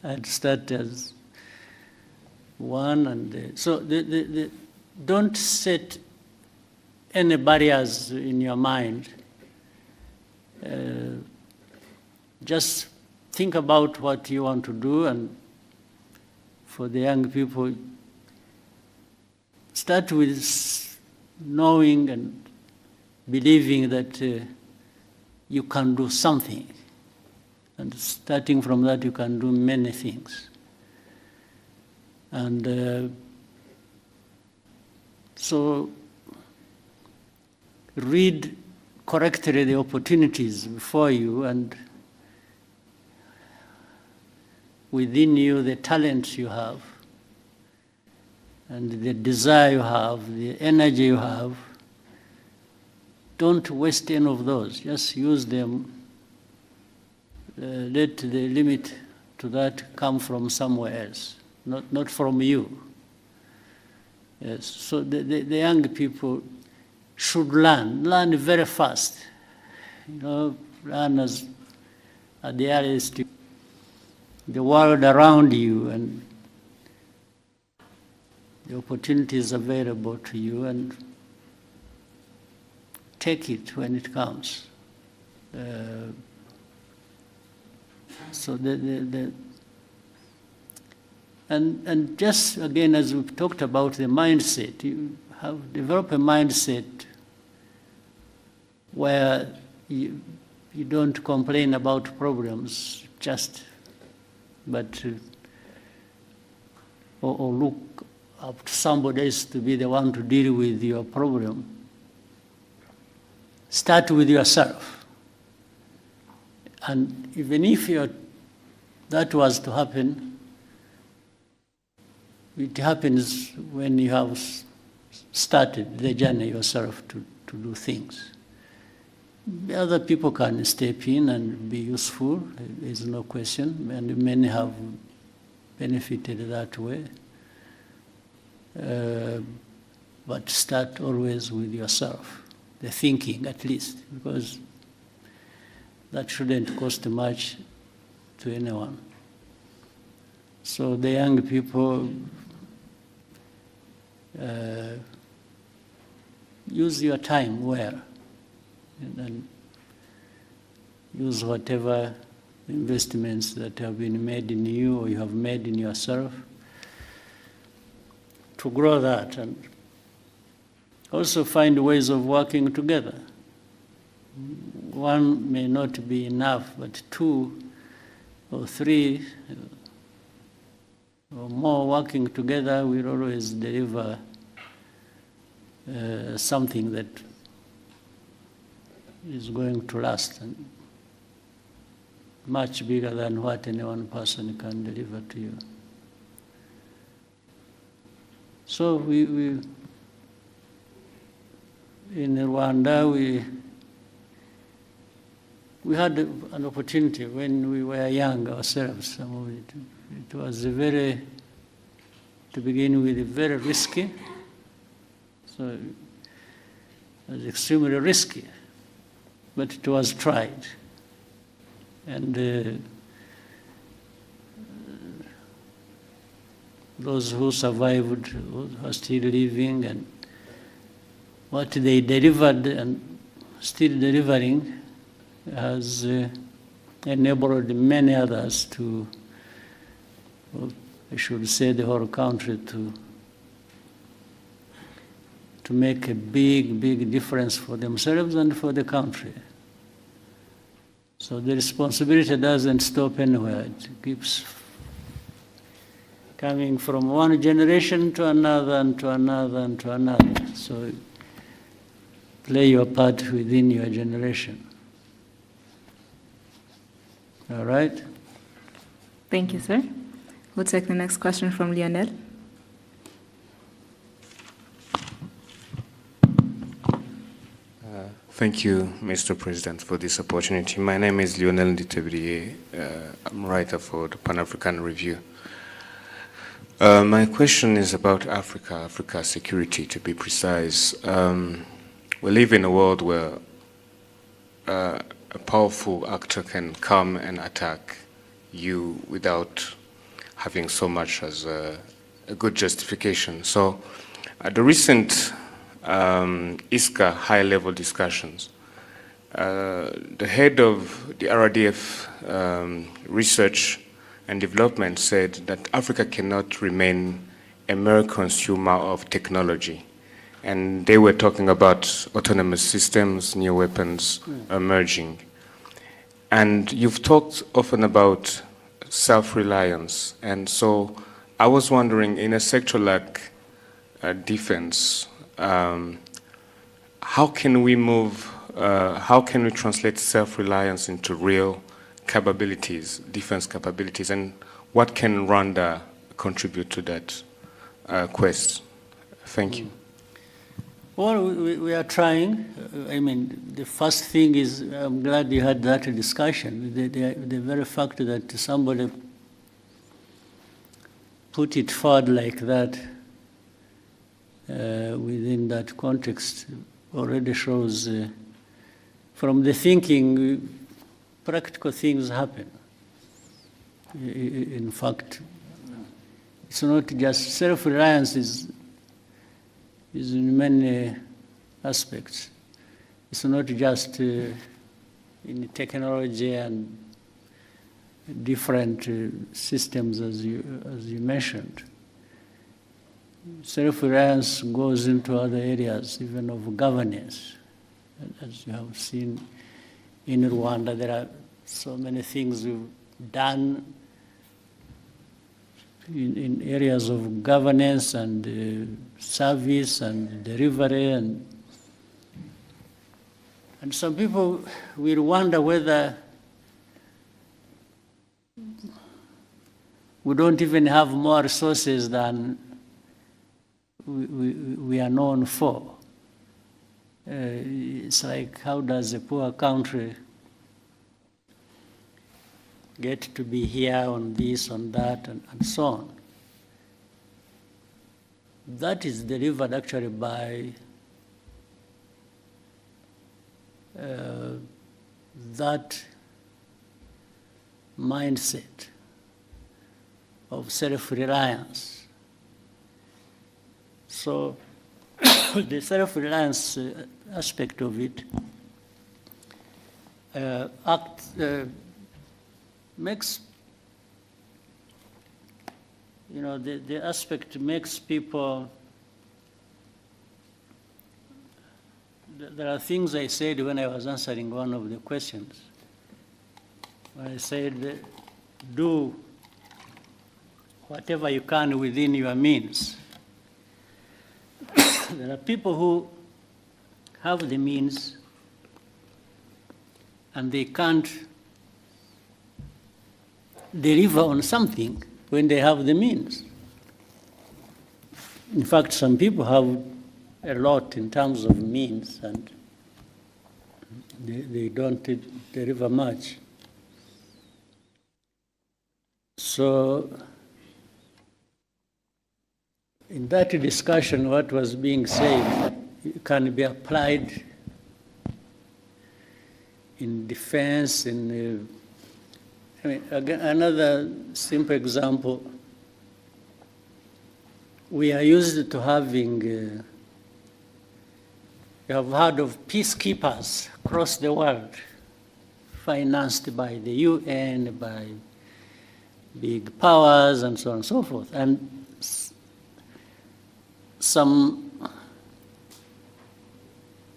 I'd start as one, and so don't set any barriers in your mind. Just think about what you want to do, and for the young people, start with knowing and believing that you can do something. And starting from that, you can do many things. And so read correctly the opportunities before you, and within you the talents you have, and the desire you have, the energy you have. Don't waste any of those. Just use them. Let the limit to that come from somewhere else, not from you. Yes. So the young people should learn very fast. Learn at the earliest, the world around you and the opportunities available to you, and take it when it comes. So and just again, as we've talked about the mindset, you have developed a mindset where you don't complain about problems, or look up to somebody else to be the one to deal with your problem. Start with yourself. And even if that was to happen, it happens when you have started the journey yourself to do things. Other people can step in and be useful, there's no question, and many have benefited that way. But start always with yourself, the thinking at least, because that shouldn't cost much to anyone. So the young people, use your time well, and use whatever investments that have been made in you or you have made in yourself to grow that, and also find ways of working together. One may not be enough, but two or three or more working together will always deliver something that is going to last, and much bigger than what any one person can deliver to you. So we in Rwanda, we had an opportunity when we were young ourselves. Some of it was to begin with, very risky. So it was extremely risky, but it was tried. And those who survived, who are still living, and what they delivered and still delivering has enabled many others to, well, I should say the whole country, to make a big, big difference for themselves and for the country. So the responsibility doesn't stop anywhere. It keeps coming from one generation to another and to another and to another. So play your part within your generation. All right? Thank you, sir. We'll take the next question from Lionel. Thank you, Mr. President, for this opportunity. My name is Lionel Nditebriye. I'm a writer for the Pan-African Review. My question is about Africa security, to be precise. We live in a world where a powerful actor can come and attack you without having so much as a good justification. So at the recent ISCA high-level discussions, the head of the RDF research and development said that Africa cannot remain a mere consumer of technology. And they were talking about autonomous systems, new weapons emerging. And you've talked often about self-reliance. And so I was wondering, in a sector like defense, how can we translate self-reliance into real capabilities, defense capabilities, and what can Rwanda contribute to that quest? Thank you. Well, we are trying. I mean, the first thing is, I'm glad you had that discussion. The very fact that somebody put it forward like that within that context already shows from the thinking, practical things happen. In fact, it's not just self-reliance is in many aspects. It's not just in technology and different systems as you mentioned. Self-reliance goes into other areas, even of governance. As you have seen in Rwanda, there are so many things we've done in areas of governance and service and delivery, and some people will wonder whether we don't even have more resources than we are known for. It's like, how does a poor country get to be here on this, on that, and so on? That is delivered actually by that mindset of self-reliance. So the self-reliance aspect of it makes, the aspect makes people, there are things I said when I was answering one of the questions. I said, do whatever you can within your means. There are people who have the means and they can't deliver on something when they have the means. In fact, some people have a lot in terms of means and they don't deliver much. So in that discussion, what was being said can be applied in defense, again, another simple example, we are used to having, you have heard of peacekeepers across the world, financed by the UN, by big powers, and so on and so forth. And some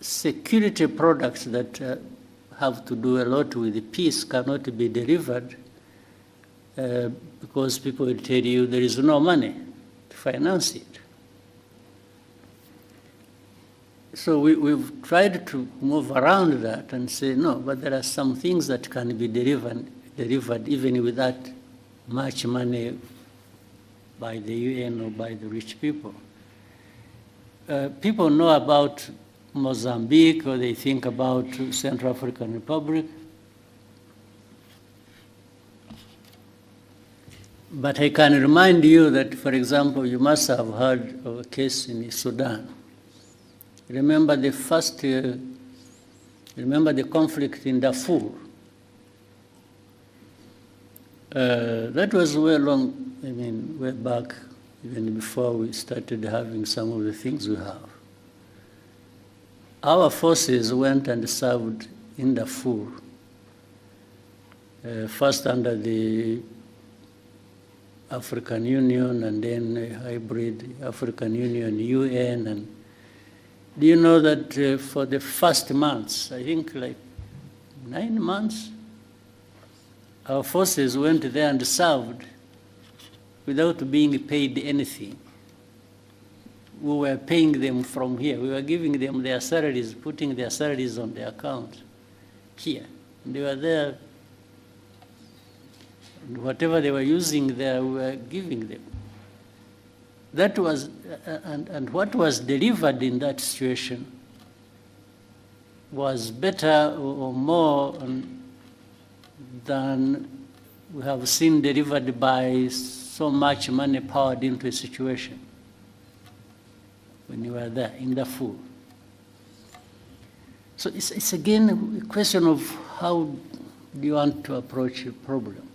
security products that have to do a lot with the peace cannot be delivered because people will tell you there is no money to finance it. So we've tried to move around that and say, no, but there are some things that can be delivered even without much money by the UN or by the rich people. People know about Mozambique, or they think about Central African Republic. But I can remind you that, for example, you must have heard of a case in Sudan. Remember the conflict in Darfur. That was well long I mean, way back, even before we started having some of the things we have. Our forces went and served in Darfur, first under the African Union and then a hybrid African Union, UN. And do you know that for the first months, I think like 9 months, our forces went there and served without being paid anything. We were paying them from here. We were giving them their salaries, putting their salaries on their account here. And they were there. And whatever they were using there, we were giving them. That was, and what was delivered in that situation was better or more than we have seen delivered by so much money poured into a situation when you were there in Darfur. So it's again a question of how do you want to approach a problem.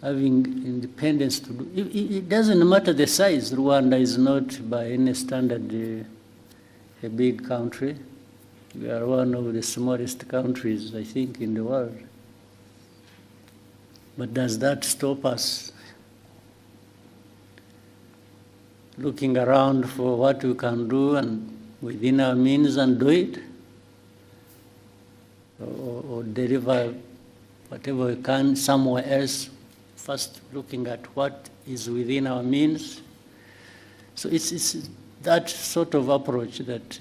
Having independence to do, it doesn't matter the size. Rwanda is not by any standard a big country. We are one of the smallest countries, I think, in the world. But does that stop us looking around for what we can do and within our means and do it? Or deliver whatever we can somewhere else, first looking at what is within our means? So it's that sort of approach that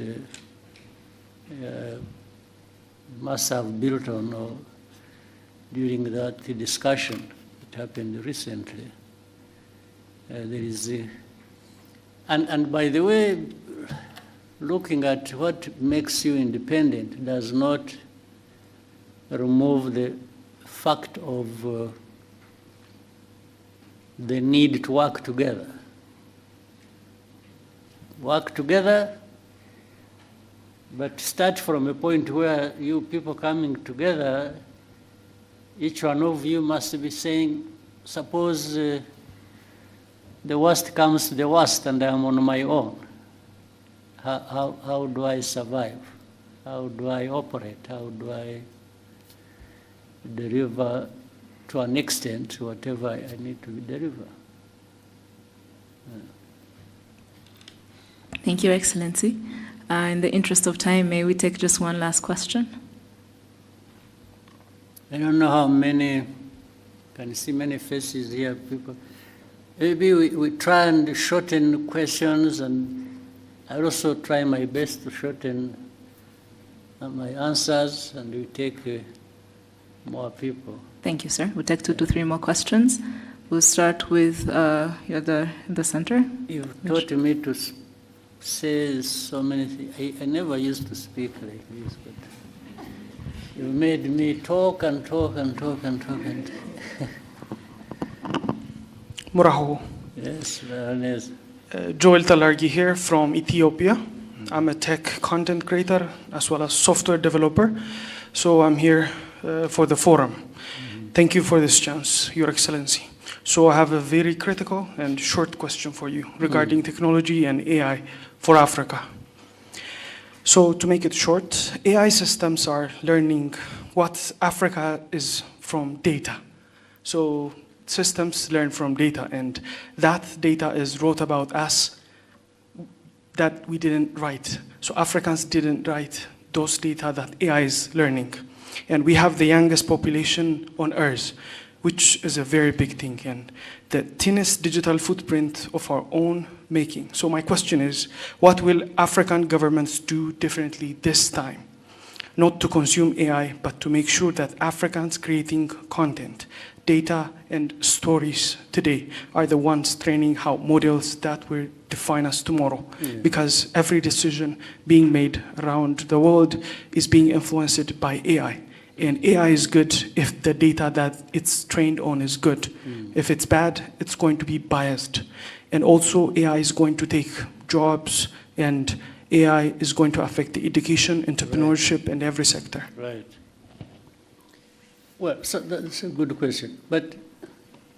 must have built on or during that discussion that happened recently. There is and by the way, looking at what makes you independent does not remove the fact of the need to work together. Work together, but start from a point where you people coming together, each one of you must be saying, suppose the worst comes to the worst and I'm on my own. How do I survive? How do I operate? How do I deliver to an extent whatever I need to deliver? Thank you, Excellency. In the interest of time, may we take just one last question? I don't know how many, can see many faces here, people. Maybe we try and shorten questions, and I also try my best to shorten my answers, and we take more people. Thank you, sir. We'll take 2 to 3 more questions. We'll start with you're the center. You've taught me to say so many things. I never used to speak like this, but you made me talk and talk and talk and talk and Muraho. yes, Baroness. Joel Talargi here from Ethiopia. I'm a tech content creator as well as software developer. So I'm here for the forum. Thank you for this chance, Your Excellency. So I have a very critical and short question for you regarding technology and AI for Africa. So to make it short, AI systems are learning what Africa is from data. So systems learn from data, and that data is wrote about us that we didn't write. So Africans didn't write those data that AI is learning. And we have the youngest population on Earth, which is a very big thing, and the thinnest digital footprint of our own making. So my question is, what will African governments do differently this time? Not to consume AI, but to make sure that Africans creating content, data, and stories today are the ones training how models that will define us tomorrow. Because every decision being made around the world is being influenced by AI. And AI is good if the data that it's trained on is good. If it's bad, it's going to be biased. And also AI is going to take jobs, and AI is going to affect the education, entrepreneurship, and every sector. Right. Well, so that's a good question. But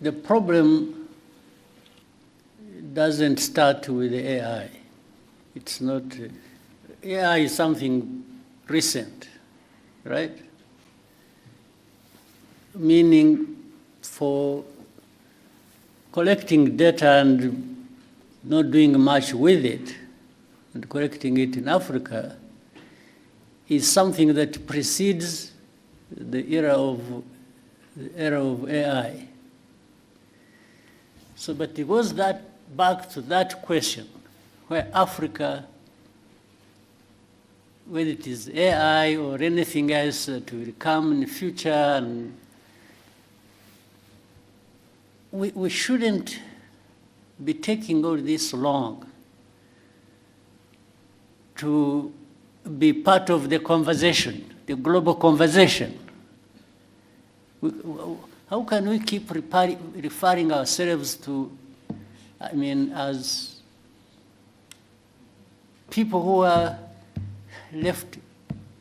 the problem doesn't start with the AI. It's not, AI is something recent, right? Meaning for collecting data and not doing much with it and collecting it in Africa is something that precedes the era of AI. So, but it goes back to that question, where Africa, whether it is AI or anything else that will come in the future, and we shouldn't be taking all this long to be part of the conversation, the global conversation. How can we keep referring ourselves to, I mean, as people who are left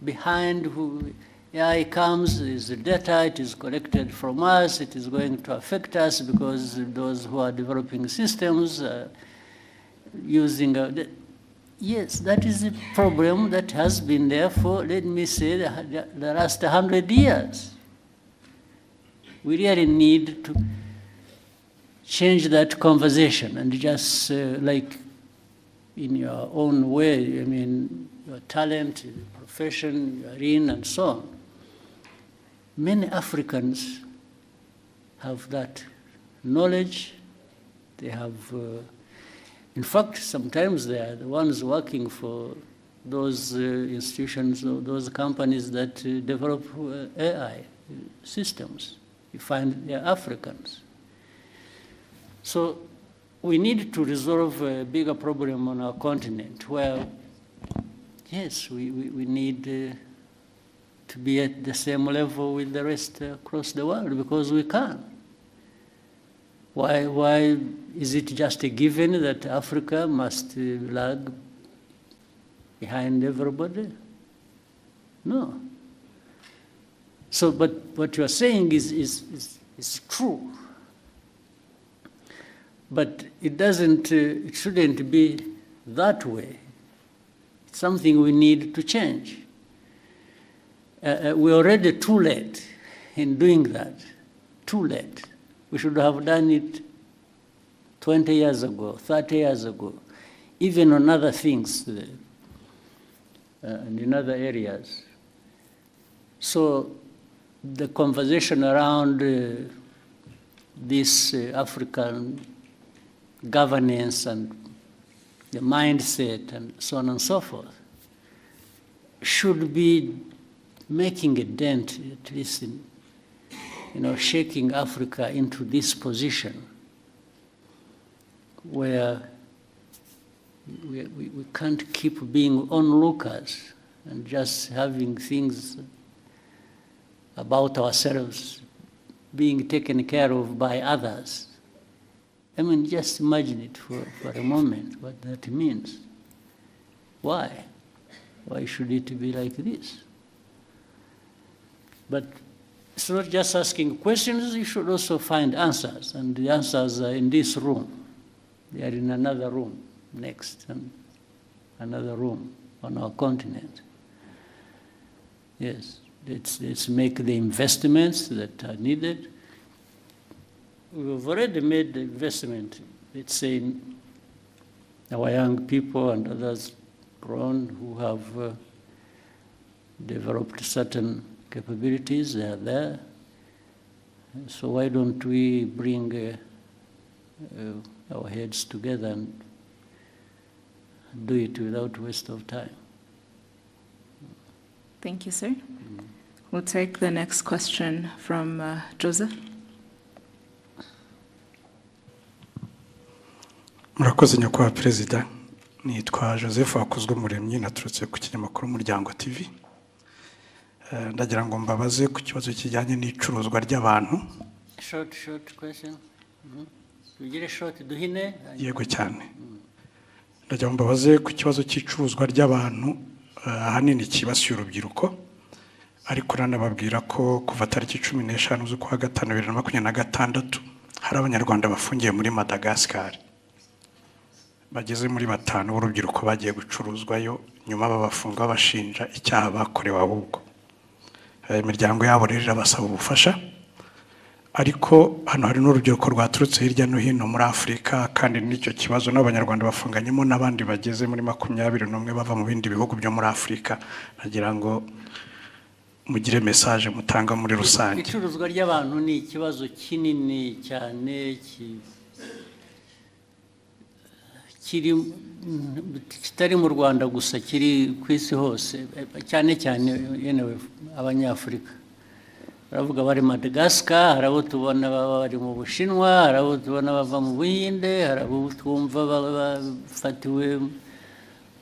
behind, who AI comes, is the data, it is collected from us, it is going to affect us because those who are developing systems using yes, that is a problem that has been there for, let me say, the last 100 years. We really need to change that conversation and just like in your own way, I mean, your talent, your profession, you're in, and so on. Many Africans have that knowledge. They have, in fact, sometimes they are the ones working for those institutions or those companies that develop AI systems. You find they're Africans. So we need to resolve a bigger problem on our continent where, yes, we need to be at the same level with the rest across the world because we can. Why is it just a given that Africa must lag behind everybody? No. So, but what you are saying is true. But it doesn't, it shouldn't be that way. It's something we need to change. We're already too late in doing that, too late. We should have done it 20 years ago, 30 years ago, even on other things and in other areas. So the conversation around this African governance and the mindset and so on and so forth should be making a dent, at least in, shaking Africa into this position where we can't keep being onlookers and just having things about ourselves being taken care of by others. I mean, just imagine it for a moment, what that means. Why? Why should it be like this? But it's not just asking questions, you should also find answers. And the answers are in this room. They are in another room next, and another room on our continent. Yes, let's make the investments that are needed. We've already made the investment, let's say, in our young people and others grown who have developed certain capabilities. They are there. So why don't we bring our heads together and do it without waste of time? Thank you, sir. We'll take the next question from Joseph. Murakoze nyakubahwa Perezida, nitwa Joseph Hakuzweumuremyi, naturutse ku kinyamakuru Umuryango TV. Ndagira ngo mbabaze ku kibazo kijyanye n'icuruzwa ry'abantu. Short question. Tugire short duhine. Yego cyane. Ndagira ngo mbabaze ku kibazo cy'icuruzwa ry'abantu ahanini kibasiye urubyiruko. ariko nanababwira ko kuva tariki 15 z'ukwa gatanu 2026 hari abanyarwanda bafungiye muri Madagascar bageze muri 5 b'urubyiruko bagiye gucuruzwayo nyuma babafunga bashinja icyaha bakorewe ahubwo imiryango yabo rero basaba ubufasha ariko hano hari n'urubyiruko rwaturutse hirya no hino muri Afurika kandi n'icyo kibazo n'abanyarwanda bafunganyemo n'abandi bageze muri 21 bava mu bindi bihugu byo muri Afurika nagira ngo mugire message mutanga muri rusange. Icuruzwa ry'abantu ni ikibazo kinini cyane kitari mu Rwanda gusa kiri ku isi hose cyane cyane yenewe abanyafurika. Baravuga bari Madagascar, hari abo tubona bari mu Bushinwa, hari abo tubona bava mu Buhinde, hari abo twumva bafatiwe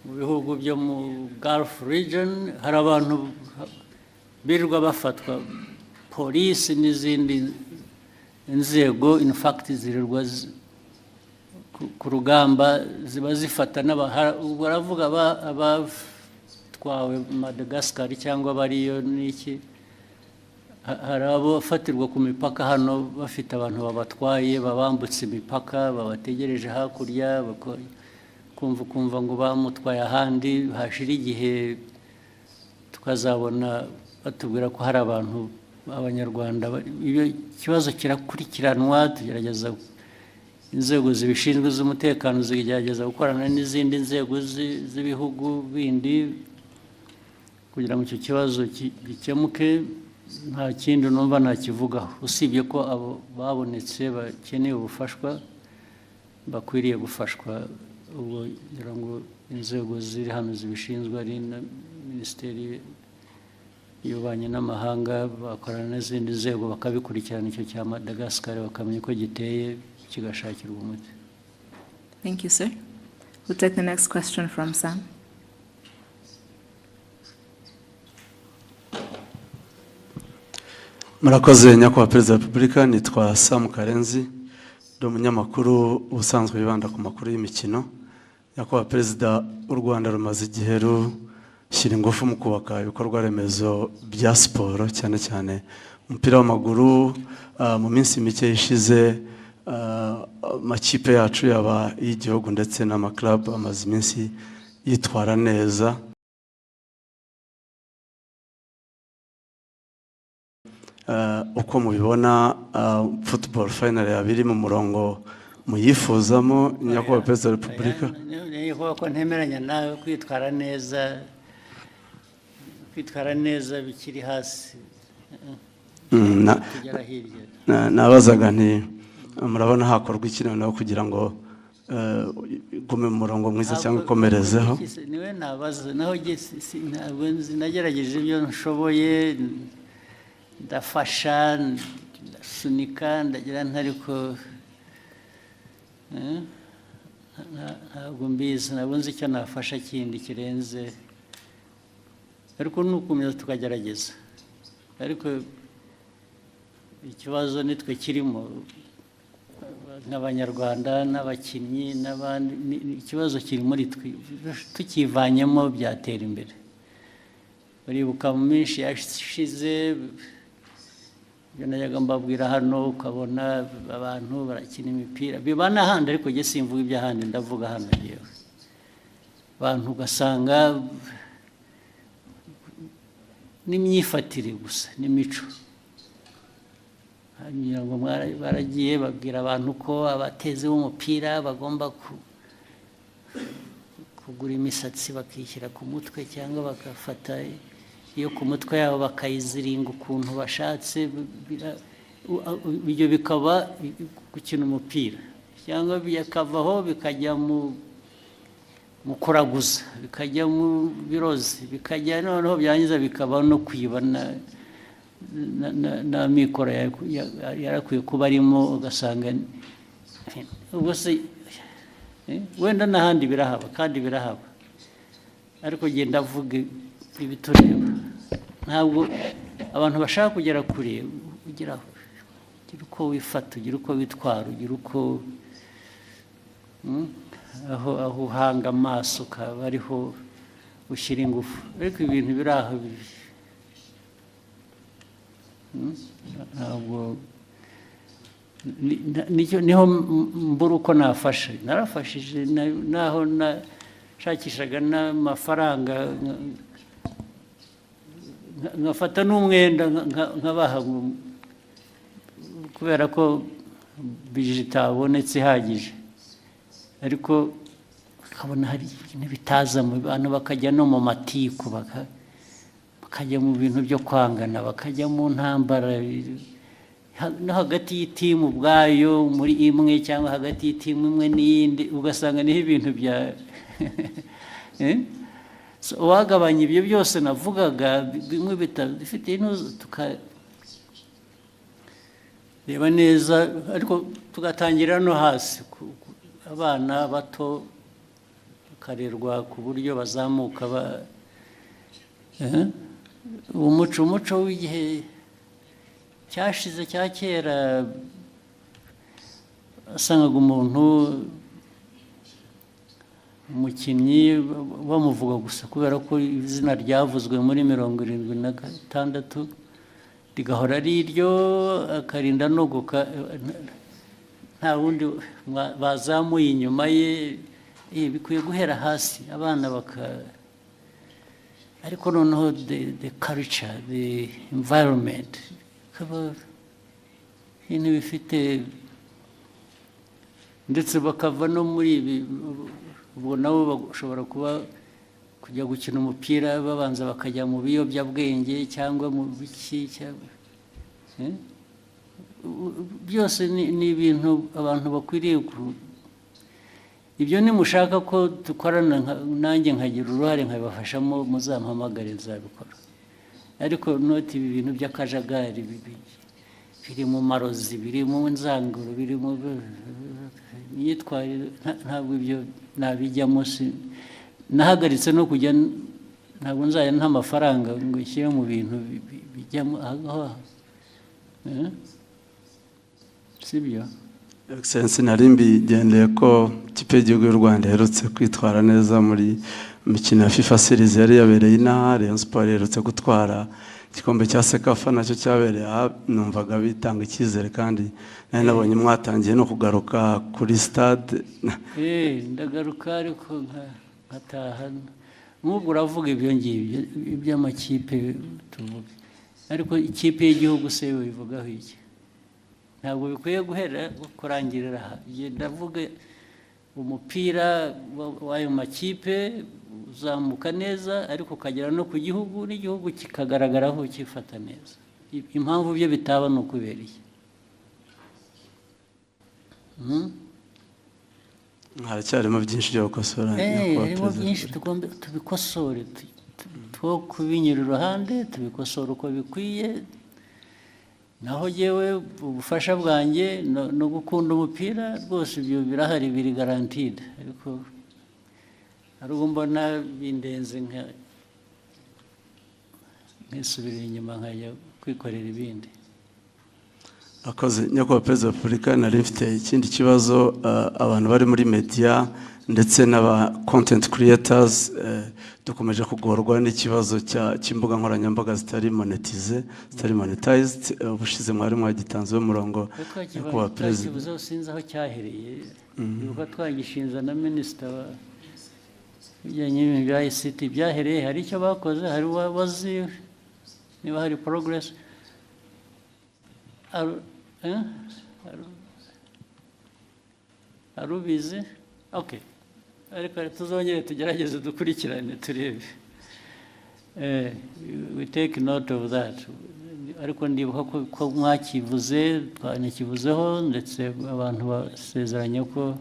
mu bihugu byo mu Gulf region, hari abantu birirwa bafatwa, polisi n'izindi inzego in fact zirirwa ku rugamba ziba zifata baravuga abatwawe Madagascar cyangwa bariyo n'iki. Hari abo bafatirwa ku mipaka hano bafite abantu babatwaye babambutse imipaka babategereje hakurya kumva ngo bamutwaye ahandi hashira igihe tukazabona batubwira ko hari abantu abanyarwanda iyo kibazo kirakurikiranwa tugerageza inzego zibishinzwe z'umutekano zigerageza gukorana n'izindi nzego z'ibihugu bindi kugira ngo icyo kibazo gikemuke. Nta kindi numva nakivugaho usibye ko abo babonetse bakeneye ubufashwa bakwiriye gufashwa ubwo ngira ngo inzego ziri hano zibishinzwe ari na Minisiteri y'Ububanyi n'Amahanga bakorana n'izindi nzego bakabikurikirana icyo cya Madagascar bakamenya ko giteye kigashakirwa umuti. Thank you, sir. We'll take the next question from Sam. Murakoze nyakubahwa Perezida wa Repubulika, nitwa Sam Karenzi ndi umunyamakuru ubusanzwe wibanda ku makuru y'imikino. Nyakubahwa Perezida, u Rwanda rumaze igihe rushyira ingufu mu kubaka ibikorwa remezo bya siporo cyane cyane umupira w'amaguru. Mu minsi mike ishize amakipe yacu yaba y'igihugu ndetse n'amaklub amaze iminsi yitwara neza. Uko mubibona football final yabiri mu murongo muyifuzamo nyakubahwa Perezida wa Repubulika? Niho ko ntemeranya nawe kwitwara neza bikiri hasi kugera hirya. Nabazaga nti murabona hakorwa iki noneho kugira ngo gume mu murongo mwiza cyangwa ikomerezeho? Niwe nabaza naho ntabwo nagerageje ibyo nshoboye ndafasha ndasunika ndagira ntariko ntabwo mbizi ntabwo nzi icyo nafasha kindi kirenze ariko nukomeza tukagerageza ariko ikibazo nitwe kirimo nk'abanyarwanda n'abakinnyi n'abandi ikibazo kiri muri twe tukivanyemo byatera imbere. Uribuka mu minsi yashize najyaga mbabwira hano ukabona abantu barakina imipira biba n'ahandi ariko njye simvuga iby'ahandi ndavuga hano yewe abantu ugasanga n'imyifatire gusa n'imico hanyuma ngo baragiye babwira abantu ko abateze b'umupira bagomba kugura imisatsi bakishyira ku mutwe cyangwa bagafata iyo ku mutwe yabo bakayiziringa ukuntu bashatse ibyo bikaba gukina umupira cyangwa bikavaho bikajya mu kuraguza bikajya mu birozi bikajya noneho byangiza bikaba no kwiba na mikoro yarakwiye kuba arimo ugasanga ubwo se wenda n'ahandi birahaba kandi birahaba ariko genda avuga ibitureba ntabwo abantu bashaka kugera kure ugira uko wifata ugira uko witwara ugira uko aho uhanga amaso ukaba ariho ushyira ingufu ariko ibintu biri aho ntabwo niho mbura uko nafashe narafashije naho nashakishaga n'amafaranga nkafata n'umwenda nkabaha kubera ko bije itabonetse ihagije ariko ukabona hari ibintu bitaza mu bantu bakajya no mu matiku bakajya mu bintu byo kwangana bakajya mu ntambara no hagati y'itimu ubwayo muri imwe cyangwa hagati y'itimu imwe n'iyindi ugasanga niho ibintu bya uwagabanya ibyo byose navugaga bimwe bifite intuzo tukareba neza ariko tugatangira no hasi abana bato bakarerwa ku buryo bazamuka umuco w'igihe cyashize cya kera wasangaga umuntu umukinnyi bamuvuga gusa kubera ko izina ryavuzwe muri 76 rigahora ari iryo akarinda nogoka nta wundi bazamuye inyuma ye bikwiye guhera hasi abana ariko noneho the culture the environment ibintu bifite ndetse bakava no muri ibi ubwo nabo bashobora kujya gukina umupira babanza bakajya mu biyobyabwenge cyangwa mu biki byose ni ibintu abantu bakwiriye ibyo nimushaka ko dukorana nanjye nkagira uruhare nkabafashamo muzampamagare nzabikora ariko noti ibi bintu by'akajagari biri mu marozi biri mu nzanguro biri mu myitwarire ntabwo ibyo nabijyamo nahagaritse no kujya ntabwo nzajya nta mafaranga ngo nshyire mu bintu bijyamo aho sibyo Excellency nari mbigendeye ko ikipe y'igihugu y'u Rwanda iherutse kwitwara neza muri mikino ya FIFA Series yari yabereye inaha Rayon Sport iherutse gutwara igikombe cya Sekafa nacyo cyabereye aha numvaga bitanga icyizere kandi nari nabonye mwatangiye no kugaruka kuri stade ndagaruka ariko nkataha nk'ubwo uravuga ibyo ngibyo iby'amakipe tuvuga ariko ikipe y'igihugu se bivugaho iki ntabwo bikwiye guhera kurangirira aha ndavuga umupira w'ayo makipe uzamuka neza ariko ukagera no ku gihugu n'igihugu kikagaragaraho cyifata neza impamvu byo bitaba ni ukubera iki haracyarimo byinshi byo gukosora harimo byinshi tugomba tubikosore two kubinyura iruhande tubikosora uko bikwiye naho yewe ubufasha bwanjye no gukunda umupira rwose ibyo birahari biri garantide ariko hari ubwo mbona bindenze nkisubirira inyuma nkajya kwikorera ibindi akoze nyakubahwa perezida wa repubulika nari mfite ikindi kibazo abantu bari muri media ndetse n'aba content creators dukomeje kugorwa n'ikibazo cy'imbuga nkoranyambaga zitari monetized ubushize mwari mwagitanzeho umurongo nyakubahwa perezida ikibazo sinzi aho cyahereye yuko twagishinza na minisita bijyanye n'ibintu bya ICT byahereye hari icyo bakoze hari wazi niba hari progress arubizi okay ariko tuzongere tugerageze dukurikirane turebe we take note of that ariko ndibuka ko mwakivuze twanakivuzeho ndetse abantu basezeranye ko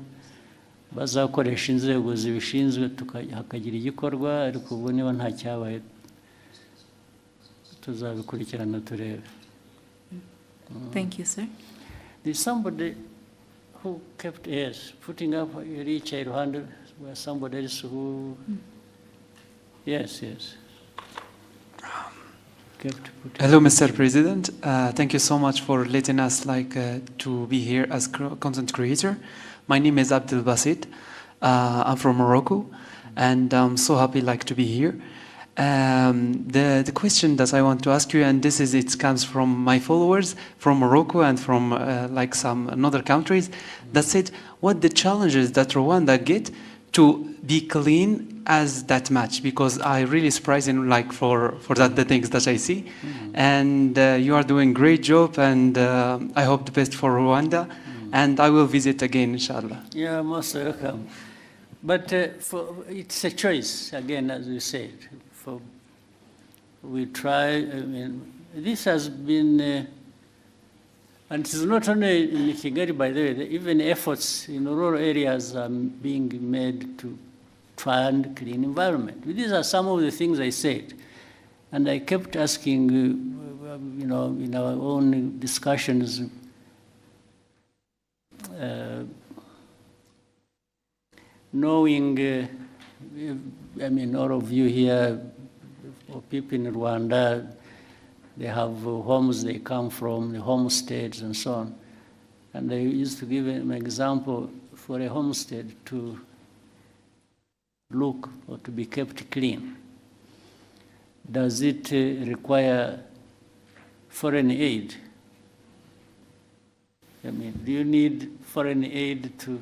bazakoresha inzego zibishinzwe hakagira igikorwa ariko ubu niba nta cyabaye tuzabikurikirana turebe. Thank you, sir. There's somebody who kept putting up reach iruhande where somebody else who yes kept putting. Hello, Mr. President. Thank you so much for letting us to be here as content creator. My name is Abdel Basit. I'm from Morocco, and I'm so happy to be here. The question that I want to ask you, and it comes from my followers from Morocco and from like some other countries, that said, what the challenges that Rwanda get to be clean as that match? Because I really surprising like for that the things that I see, and you are doing great job, and I hope the best for Rwanda, and I will visit again, inshallah. Yeah, most welcome. But it's a choice, again, as you said. We try, I mean, this has been, and it's not only in Kigali, by the way, even efforts in rural areas are being made to try and clean environment. These are some of the things I said. And I kept asking, you know, in our own discussions, knowing, I mean, all of you here, or people in Rwanda, they have homes they come from, the homesteads and so on. And I used to give an example for a homestead to look or to be kept clean. Does it require foreign aid? I mean, do you need foreign aid to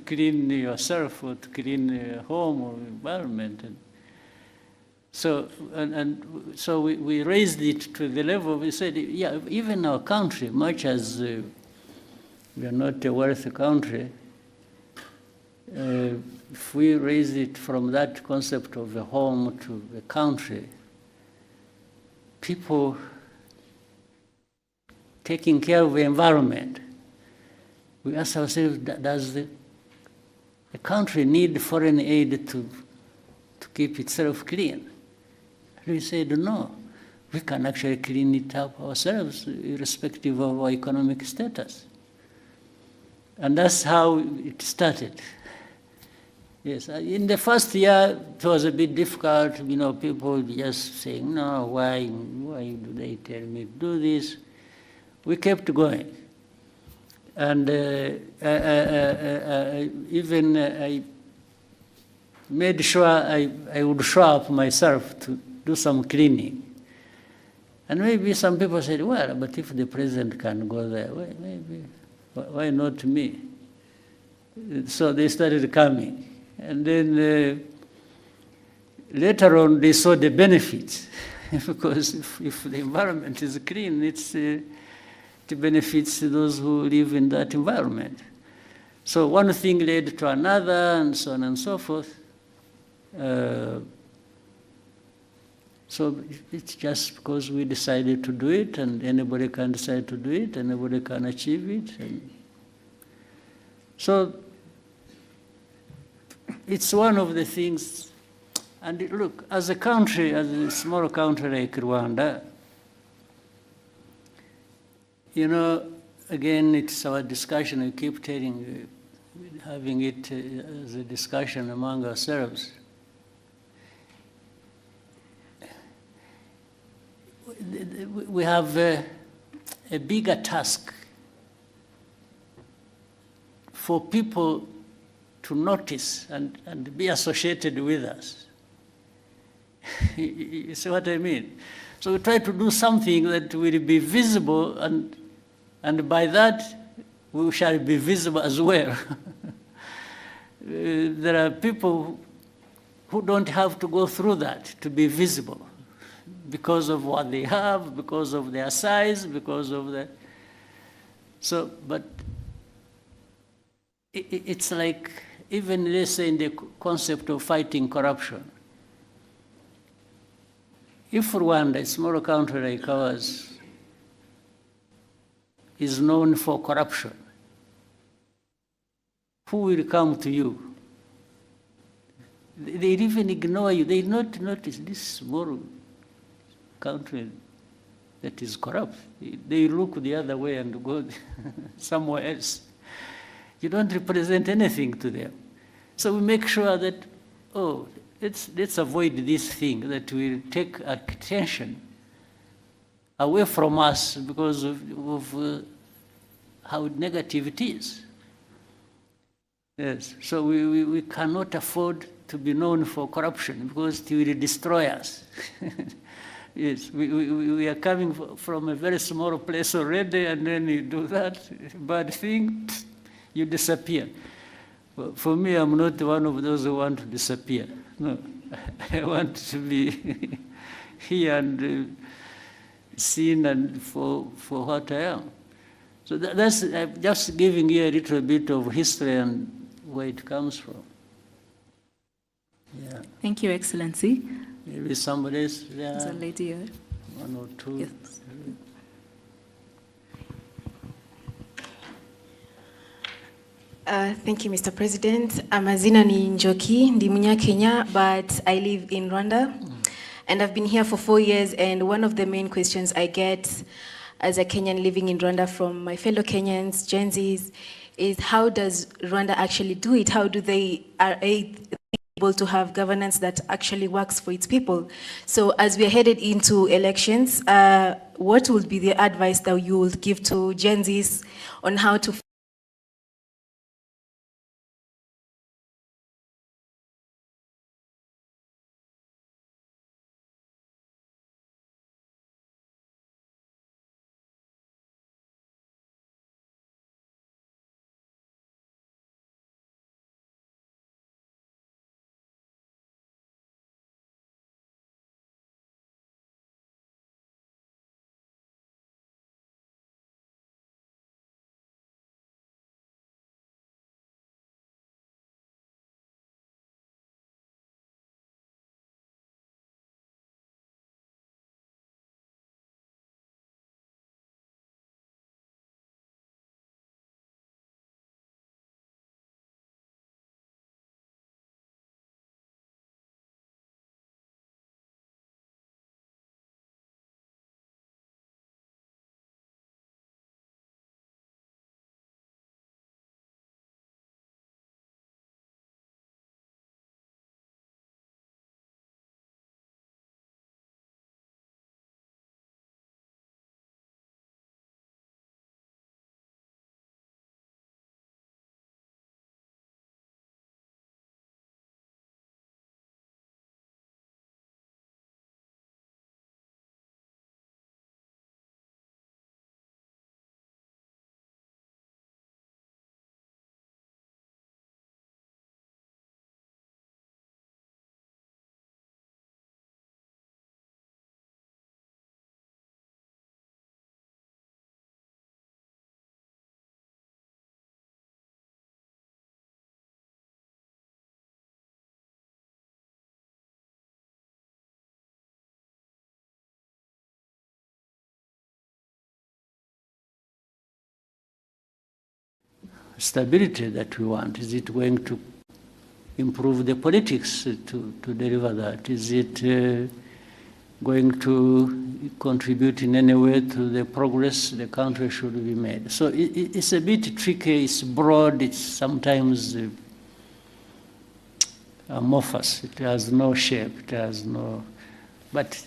clean yourself or to clean your home or environment? And so, so we raised it to the level, we said, yeah, even our country, much as we are not a wealthy country, if we raise it from that concept of a home to a country, people taking care of the environment, we ask ourselves, does the country need foreign aid to keep itself clean? We said, no, we can actually clean it up ourselves, irrespective of our economic status. And that's how it started. Yes, in the first year, it was a bit difficult, you know, people just saying, no, why do they tell me to do this? We kept going. And I made sure I would show up myself to do some cleaning. And maybe some people said, well, but if the president can go there, maybe, why not me? So they started coming. And then later on, they saw the benefits. Because if the environment is clean, it benefits those who live in that environment. So one thing led to another, and so on and so forth. So it's just because we decided to do it, and anybody can decide to do it, anybody can achieve it. And so it's one of the things. And look, as a country, as a small country like Rwanda, you know, again, it's our discussion. We keep having it as a discussion among ourselves. We have a bigger task for people to notice and be associated with us. You see what I mean? So we try to do something that will be visible, and by that we shall be visible as well. There are people who don't have to go through that to be visible, because of what they have, because of their size, because of the... So, but it's like, even let's say in the concept of fighting corruption. If Rwanda, a small country like ours, is known for corruption, who will come to you? They even ignore you. They not notice this small country that is corrupt. They look the other way and go somewhere else. You don't represent anything to them. So we make sure that, oh, let's avoid this thing that will take attention away from us because of how negative it is. Yes, so we cannot afford to be known for corruption because it will destroy us. Yes, we are coming from a very small place already, and then you do that bad thing, you disappear. For me, I'm not one of those who want to disappear. No, I want to be here and seen and for what I am. So that's I'm just giving you a little bit of history and where it comes from. Yeah. Thank you, Excellency. Maybe somebody else there. There's a lady here. One or two. Yes. Thank you, Mr. President. Amazina ni Njoki, ndi Munya-Kenya, but I live in Rwanda. And I've been here for 4 years, and one of the main questions I get as a Kenyan living in Rwanda from my fellow Kenyans, Gen Zs, is how does Rwanda actually do it? How do they are able to have governance that actually works for its people? So as we are headed into elections, what would be the advice that you would give to Gen Zs on how to stability that we want? Is it going to improve the politics to deliver that? Is it going to contribute in any way to the progress the country should be made? So it's a bit tricky, it's broad, it's sometimes amorphous, it has no shape, it has no, but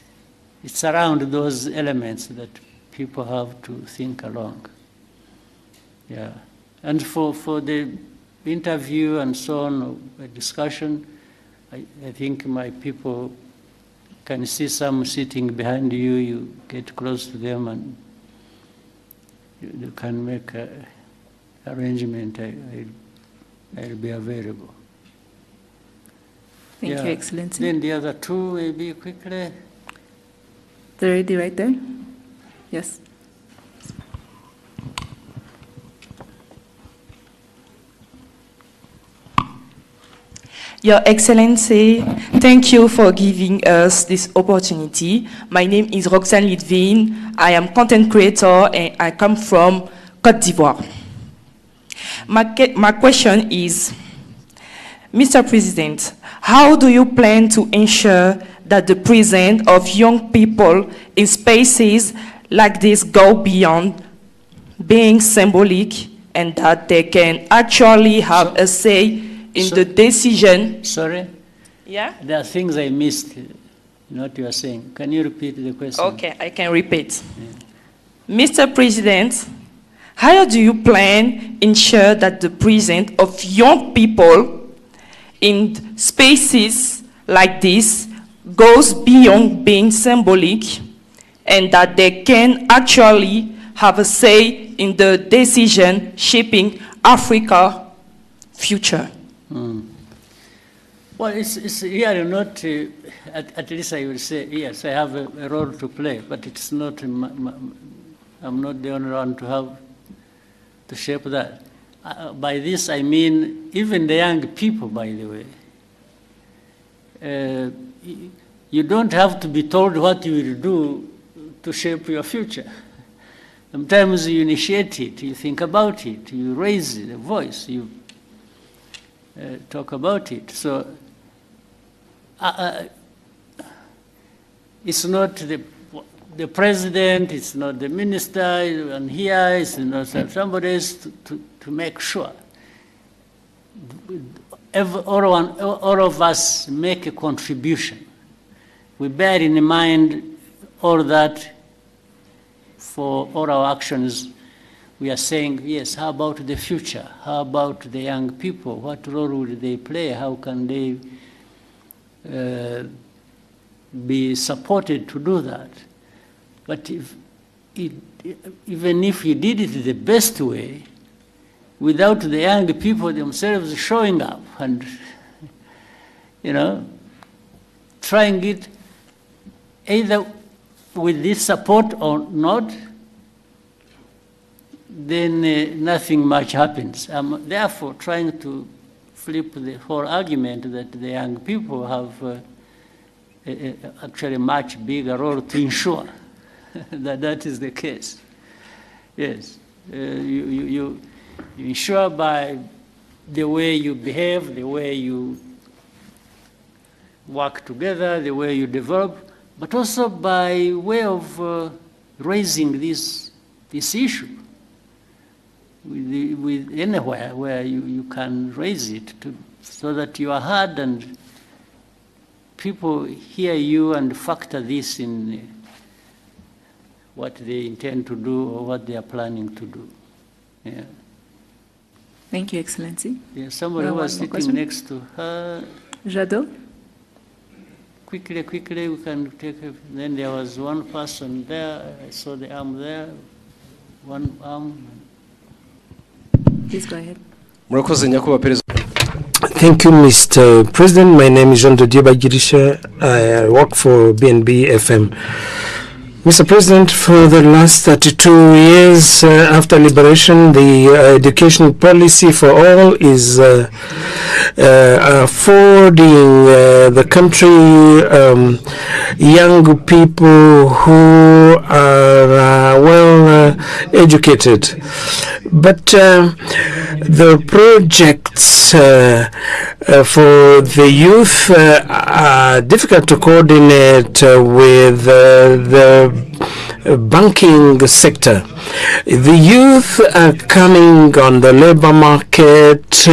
it's around those elements that people have to think along. Yeah. And for the interview and so on, a discussion, I think my people can see some sitting behind you, you get close to them and you can make an arrangement. I'll be available. Thank you, Excellency. Then the other two, maybe quickly. The lady right there? Yes. Your Excellency, thank you for giving us this opportunity. My name is Roxane Litvin. I am content creator and I come from Côte d'Ivoire. My question is, Mr. President, how do you plan to ensure that the presence of young people in spaces like this go beyond being symbolic and that they can actually have a say in the decision? Sorry? Yeah? There are things I missed in what you are saying. Can you repeat the question? Okay, I can repeat. Yeah. Mr. President, how do you plan ensure that the presence of young people in spaces like this goes beyond being symbolic, and that they can actually have a say in the decision shaping Africa's future? Well, it's really not, at least I will say, yes, I have a role to play, but it's not, I'm not the only one to shape that. By this, I mean, even the young people, by the way. You don't have to be told what you will do to shape your future. Sometimes you initiate it, you think about it, you raise the voice, you talk about it. So it's not the president, it's not the minister, and here it's not somebody else to make sure. All of us make a contribution. We bear in mind all that for all our actions. We are saying, yes, how about the future? How about the young people? What role will they play? How can they be supported to do that? But even if you did it the best way, without the young people themselves showing up and, trying it either with this support or not, then nothing much happens. I'm therefore trying to flip the whole argument that the young people have actually a much bigger role to ensure that is the case. Yes, you ensure by the way you behave, the way you work together, the way you develop, but also by way of raising this issue with anywhere where you can raise it so that you are heard and people hear you and factor this in what they intend to do or what they are planning to do. Yeah. Thank you, Excellency. Yeah, somebody who was sitting next to her. Jadot? Quickly, we can take it. Then there was one person there. I saw the arm there. One arm. Please go ahead. Thank you, Mr. President. My name is Jean de Dieu Bagirisha. I work for BNB FM. Mr. President, for the last 32 years after liberation, the education policy for all is affording the country young people who are well educated. But the projects for the youth are difficult to coordinate with the banking sector. The youth are coming on the labor market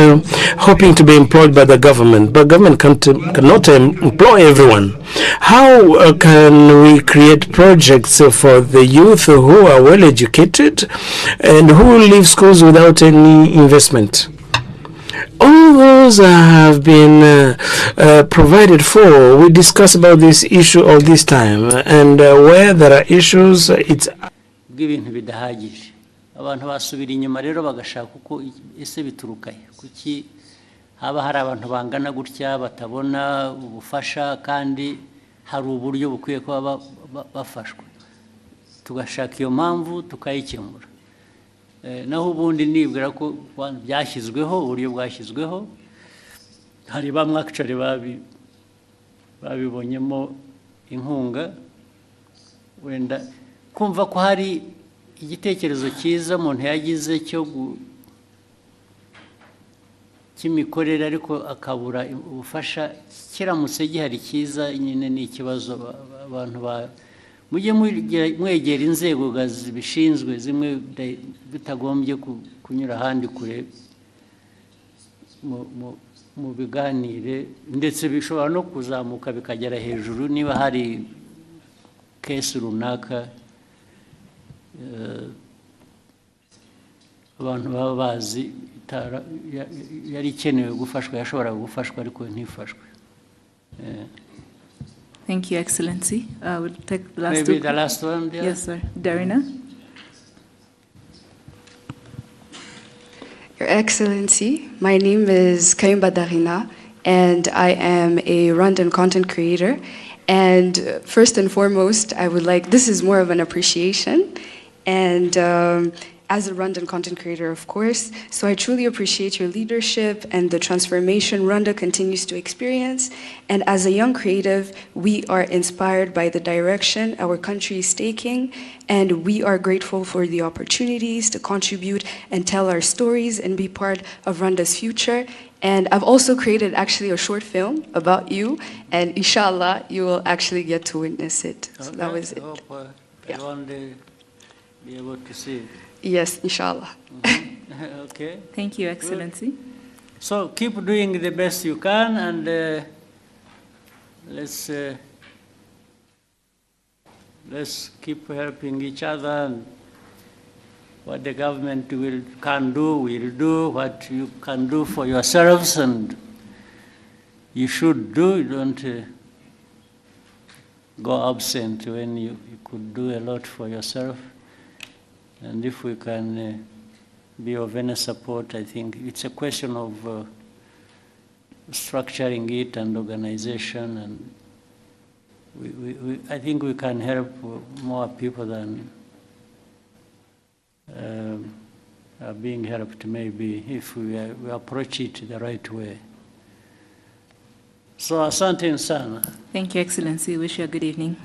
hoping to be employed by the government, but government cannot employ everyone. How can we create projects for the youth who are well educated and who leave schools without any investment? All those have been provided for. We discuss about this issue all this time, and where there are issues, it's bw'ibintu bidahagije. Abantu basubira inyuma rero bagashaka uko ese biturukaye. Kuki haba hari abantu bangana gutya batabona ubufasha kandi hari uburyo bukwiye kuba bafashwa. Tugashaka iyo mpamvu tukayikemura. Naho ubundi nibwira ko byashyizweho uburyo bwashyizweho hari bamwe actually babibonyemo inkunga wenda kumva ko hari igitekerezo cyiza umuntu yagize cy'imikorere ariko akabura ubufasha kiramutse gihari cyiza nyine ni ikibazo abantu mujye mwegera inzego zibishinzwe zimwe bitagombye kunyura ahandi kure mu biganire ndetse bishobora no kuzamuka bikagera hejuru niba hari case runaka abantu baba bazi yari ikenewe gufashwa yashoboraga gufashwa ariko ntifashwe. Thank you, Excellency. We'll take the last Maybe the last one there? Yes, sir. Darina? Your Excellency, my name is Kayumba Darina, and I am a Rwandan content creator. And first and foremost, this is more of an appreciation, and as a Rwandan content creator, of course, so I truly appreciate your leadership and the transformation Rwanda continues to experience. And as a young creative, we are inspired by the direction our country is taking, and we are grateful for the opportunities to contribute and tell our stories and be part of Rwanda's future. And I've also created actually a short film about you, and inshallah, you will actually get to witness it. So that was it. I hope everyone will be able to see it. Yes, inshallah. Okay. Thank you, Excellency. Good. So keep doing the best you can, and let's keep helping each other. And what the government can do, will do. What you can do for yourselves, and you should do. You don't go absent when you could do a lot for yourself. And if we can be of any support, I think it's a question of structuring it and organization, and I think we can help more people than are being helped, maybe, if we approach it the right way. So, asante sana. Thank you, Excellency. Wish you a good evening.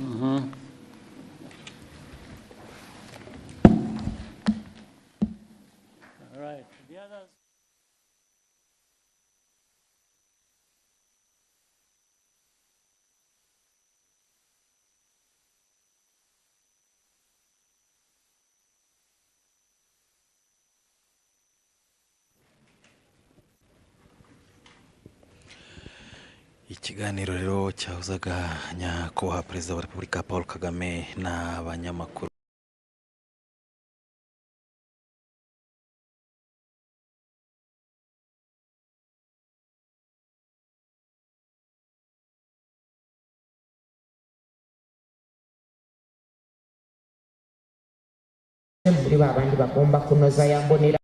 Ikiganiro rero cyahuzaga nyakubahwa Perezida wa Repubulika Paul Kagame n'abanyamakuru. Muri babandi bagomba kunoza yambonera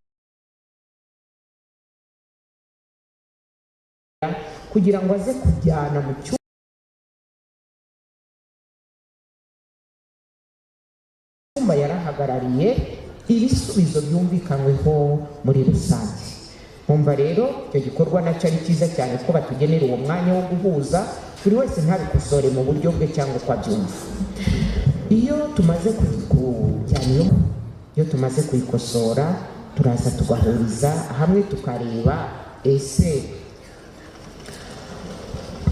kugira ngo aze kujyana mu cyumba yarahagarariye ibisubizo byumvikanyweho muri rusange. Umva rero icyo gikorwa nacyo ari cyiza cyane ko batugenera uwo mwanya wo guhuza buri wese ntabikosore mu buryo bwe cyangwa uko abyumva. Iyo tumaze kuyikosora turaza tugahuriza hamwe tukareba ese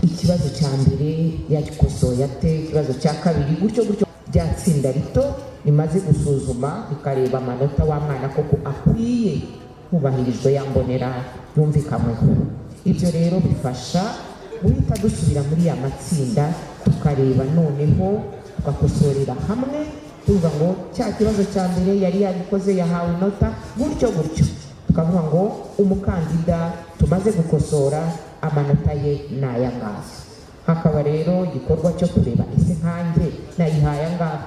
ikibazo cya mbere yagikosoye ate, ikibazo cya kabiri, gutyo rya tsinda rito rimaze gusuzuma rikareba amanota wa mwana koko akwiye kubahirizwa yambonera yumvikanyweho. Ibyo rero bifasha guhita dusubira muri ya matsinda tukareba noneho tugakosorera hamwe tuvuga ngo cya kibazo cya mbere yari yagikoze yahawe inota gutyo tukavuga ngo umukandida tumaze gukosora amanota ye n'aya ngaya. Hakaba rero igikorwa cyo kureba ese nkanjye nayihaye angahe